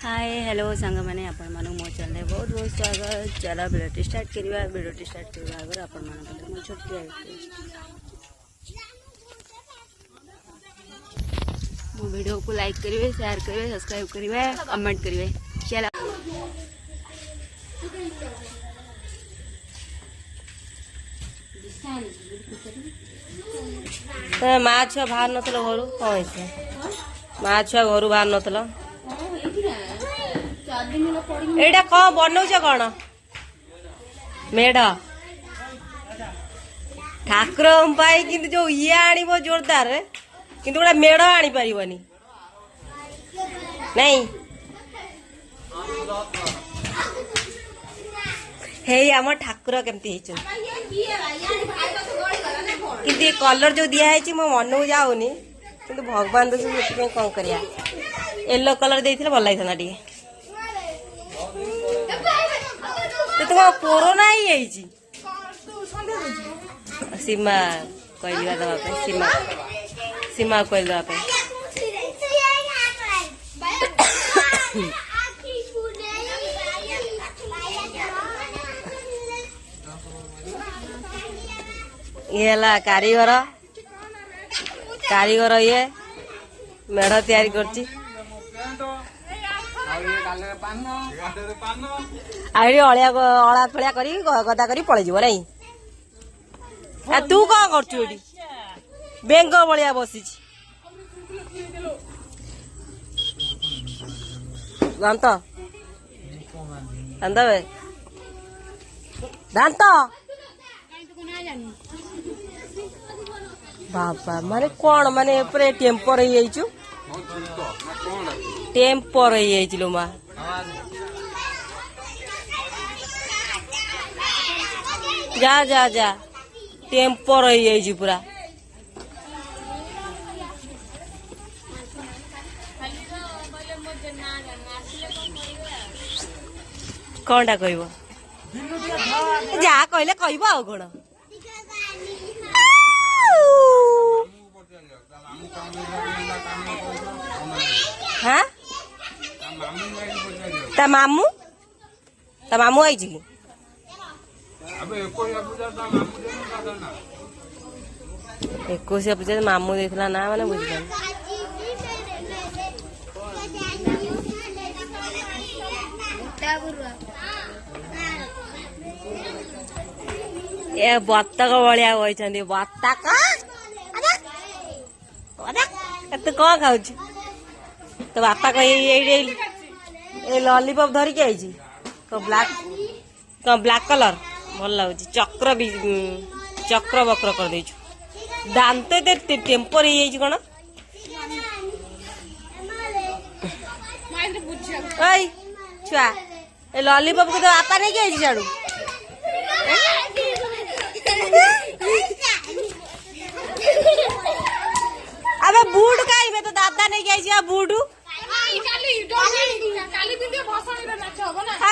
Hi hello सांग मैंने आपण मानक मो चैनल बहुत बहुत स्वागत। चला वीडियो स्टार्ट करवा। वीडियो स्टार्ट करवा आगे आपण मानक मो छोटी मो वीडियो को लाइक करिवे, शेयर करिवे, सब्सक्राइब करिवे, कमेंट करिवे। चला माँ छुआ बाहर नथल घर कौन माँ छुआ घर बाहर नथल एटा कौन बनौछ कौन मेढ़ ठाकुर कि जो ये आनिब जोरदार किंतु गोटे मेढ़ आनी पारिबनी नहीं हे आम ठाकुर केमती किंतु ये कलर जो दिया है मो मन को जाऊनी किंतु भगवान तो कौन करिया येलो कलर देथिले भल लागिथना टिके तुम कोरोना ही जाइछि सीमा कहलिवा दवा सीमा सीमा कहल दवा ये कारीगर कारीगर ये मेढ़ तैयारी करछि आड़ी अलिया अला फलिया करी गदा करी पलि जीव नहीं तू कौन करछु एडी बेंग बलिया बसी दांत दांत बे दांत बाबा माने कौन माने पूरे टेम्पर हो जाइछु टेम्पर हो जाइलो माँ जा जा जा टेम्पर हो जाइछि पूरा कौनटा कहब जहाँ कहले कहब आ कौन हाँ ता मामू आई कि एकोशिया पूजा मामू देथिला ना माने बुझिला ए बत्तक भलिया होइछन्ती बत्तक तू कौन खाऊ तो बापा कह लॉलीपॉप धरिकी आई ब्लैक कलर भल लगुच चक्र भी चक्र बक्र कर देछु दांत टेम्पर हो कौन छुआ ए लॉलीपॉप को तो बापा नहीं आई झाड़ू अबे बूट खाइबे तो दादा नहीं गई बूट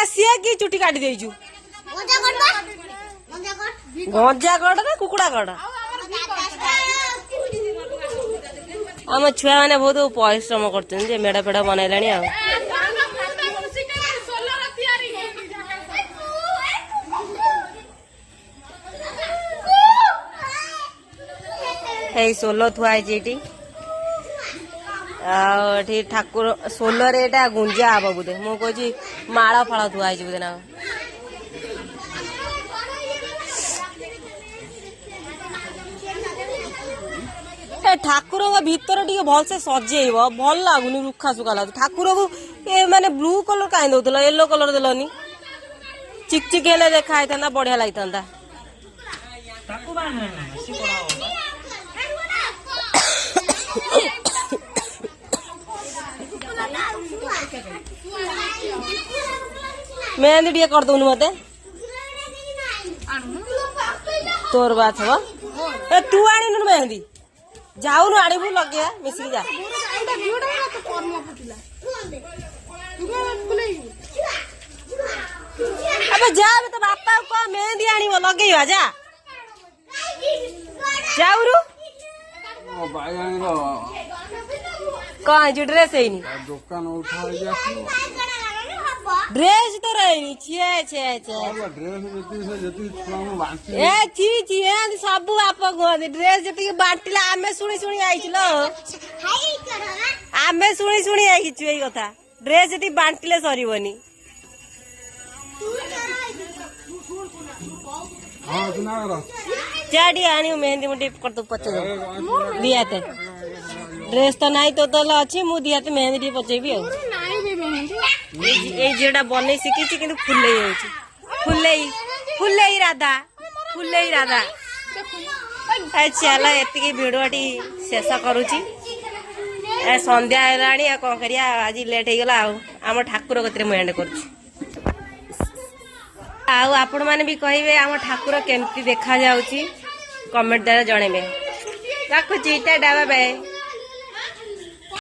सी कि चुटी काटी देचु गंजा गड़ ना कुकुड़ा गड़ आम छुआ मैंने बहुत परिश्रम कर मेढ़ फेड़ बनैला सोलो थुआई ठाकुर सोलर एटा गुंजा हम बोधे मु कही माला फाड़ थुआई बोधे ना ठाकुर भीतर टे भलसे सजेब भल लगुनि रुखा सुखा लगे ठाकुर को ये माने ब्लू कलर कहीं दौल येलो कलर देलनी चिकचिक हेले देखा बढ़िया लगी था मेहंदी टे कर दौनु मत तोर बात हम ए तू आनी मेहंदी जाऊन आनबू लगे मिसिक जा अब जा तो बापा को मेहंदी आनी लगे जा जाऊरु कौन ड्रेस है दुकान उठा ଡ୍ରେସ୍ ତ ରହିନି ଛିଏ ଛିଏ ଛିଏ ଏ ଛି ଛି ଏମିତି ସବୁ ବାପ କୁହନ୍ତି ଡ୍ରେସ୍ ଯେତିକି ବାଣ୍ଟିଲା ଆମେ ଶୁଣି ଶୁଣି ଆଇଥିଲ ଆମେ ଶୁଣି ଶୁଣି ଆଇଛୁ ଏଇ କଥା ଡ୍ରେସ୍ ଯେତିକି ବାଣ୍ଟିଲେ ସରିବନି ଚାଡ଼ି ଆଣିବୁ ମେହେନ୍ଦି ମୁଁ ଟିକେ କରିଦେବୁ ପଚେଇ ଦିହାତେ ଡ୍ରେସ୍ ତ ନାହିଁ ତୋ ତଲେ ଅଛି ମୁଁ ଦିହାତେ ମେହେନ୍ଦି ଟିକେ ପଚେଇବି ଆଉ ଏଇ ଝିଅଟା ବନେଇ ଶିଖିଛି କିନ୍ତୁ ଫୁଲେଇ ହଉଛି ଫୁଲେଇ ରାଧା ଚାଲ ଏତିକି ଭିଡିଓଟି ଶେଷ କରୁଛି ସନ୍ଧ୍ୟା ହେଲାଣି ଆଉ କଣ କରିବା ଆଜି ଲେଟ୍ ହେଇଗଲା ଆଉ ଆମ ଠାକୁର କତିରେ ମୁଁ ଏଣ୍ଡ କରୁଛି ଆଉ ଆପଣ ମାନେ ବି କହିବେ ଆମ ଠାକୁର କେମିତି ଦେଖା ଯାଉଛି କମେଣ୍ଟ ଦ୍ୱାରା ଜଣେଇବେ ରଖୁଛି ଟାଟା ବାଏ ବାଏ।